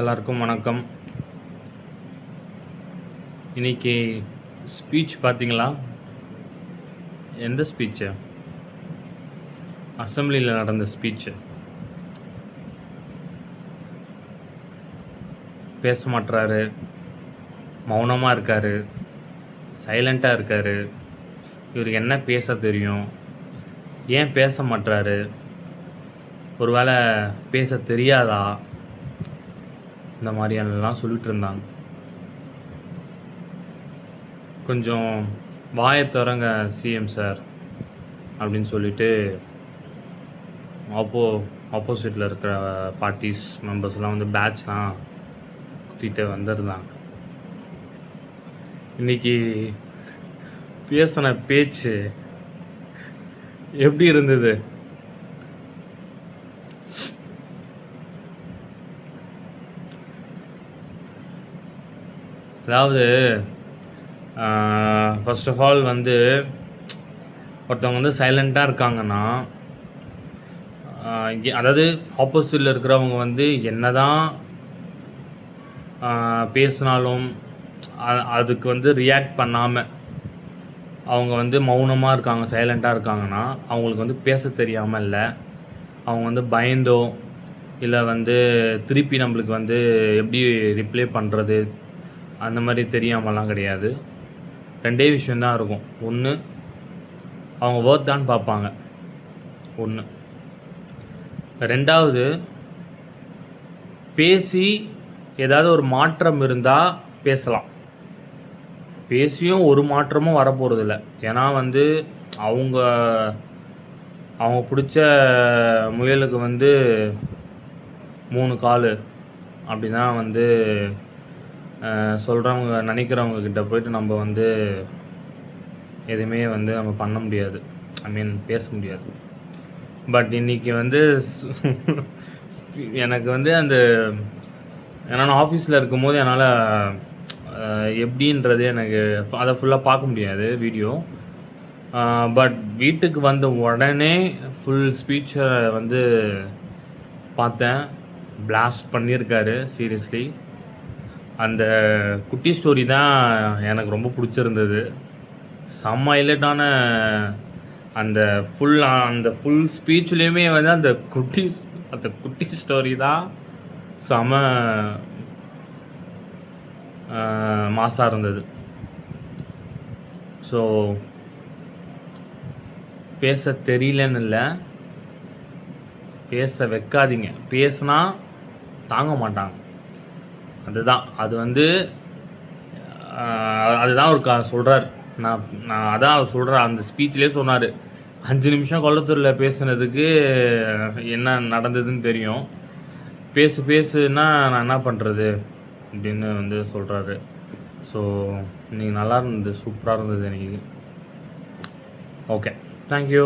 எல்லாருக்கும் வணக்கம். இன்னைக்கு ஸ்பீச் பார்த்தீங்களா? எந்த ஸ்பீச்சு? அசெம்பிளியில் நடந்த ஸ்பீச்சு. பேச மாட்டுறாரு, மௌனமாக இருக்கார், சைலண்ட்டாக இருக்கார். இவருக்கு என்ன பேச தெரியும்? ஏன் பேச மாட்டுறாரு? ஒருவேளை பேச தெரியாதா? இந்த மாதிரியெல்லாம் சொல்லிட்டு இருந்தாங்க. கொஞ்சம் வாயை திறங்க சிஎம் சார் அப்படின்னு சொல்லிட்டு ஆப்போசிட்டில் இருக்கிற பார்ட்டிஸ் மெம்பர்ஸ்லாம் வந்து பேட்ச்லாம் குத்திட்டு வந்துருந்தாங்க. இன்றைக்கி பேசின பேச்சு எப்படி இருந்தது? அதாவது ஃபர்ஸ்ட் ஆஃப் ஆல் வந்து ஒருத்தவங்க வந்து சைலண்ட்டாக இருக்காங்கன்னா, அதாவது ஆப்போசிட்டில் இருக்கிறவங்க வந்து என்ன தான் பேசினாலும் அதுக்கு வந்து ரியாக்ட் பண்ணாமல் அவங்க வந்து மௌனமாக இருக்காங்க, சைலண்ட்டாக இருக்காங்கன்னா அவங்களுக்கு வந்து பேச தெரியாமல் இல்லை, அவங்க வந்து பயந்தோ இல்லை வந்து திருப்பி நம்மளுக்கு வந்து எப்படி ரிப்ளை பண்ணுறது அந்த மாதிரி தெரியாமலாம் கிடையாது. ரெண்டே விஷயந்தான் இருக்கும். ஒன்று, அவங்க ஒர்த் தான் பார்ப்பாங்க. ஒன்று. ரெண்டாவது, பேசி ஏதாவது ஒரு மாற்றம் இருந்தால் பேசலாம். பேசியும் ஒரு மாற்றமும் வரப்போகிறதில்ல. ஏன்னா வந்து அவங்க பிடிச்ச முயலுக்கு வந்து 3 கால் அப்படி தான் வந்து சொல்கிறவங்க நினைக்கிறவங்க கிட்ட போய்ட்டு நம்ம வந்து எதுவுமே வந்து நம்ம பண்ண முடியாது, பேச முடியாது. பட் இன்றைக்கி வந்து எனக்கு வந்து அந்த நான் ஆஃபீஸில் இருக்கும்போது என்னால் எப்படின்றது எனக்கு அதை ஃபுல்லாக பார்க்க முடியாது வீடியோ. பட் வீட்டுக்கு வந்த உடனே ஃபுல் ஸ்பீச்சை வந்து பார்த்தேன். பிளாஸ்ட் பண்ணியிருக்காரு சீரியஸ்லி. அந்த குட்டி ஸ்டோரி தான் எனக்கு ரொம்ப பிடிச்சிருந்தது. செம்ம ஹைலைட்டான அந்த ஃபுல் ஸ்பீச்லேயுமே வந்து அந்த குட்டி ஸ்டோரி தான் செம மாசாக இருந்தது. ஸோ பேச தெரியலன்னு இல்லை, பேச வைக்காதீங்க. பேசுனா தாங்க மாட்டாங்க. அதுதான் அவர் சொல்கிறார். நான் அதான் அவர் சொல்கிறார். அந்த ஸ்பீச்லேயே சொன்னார், 5 நிமிஷம் கொல்லத்தூரில் பேசுனதுக்கு என்ன நடந்ததுன்னு தெரியும், பேசுனா நான் என்ன பண்ணுறது அப்படின்னு வந்து சொல்கிறாரு. ஸோ இன்னைக்கு நல்லா இருந்தது, சூப்பராக இருந்தது எனக்கு. Okay, thank you.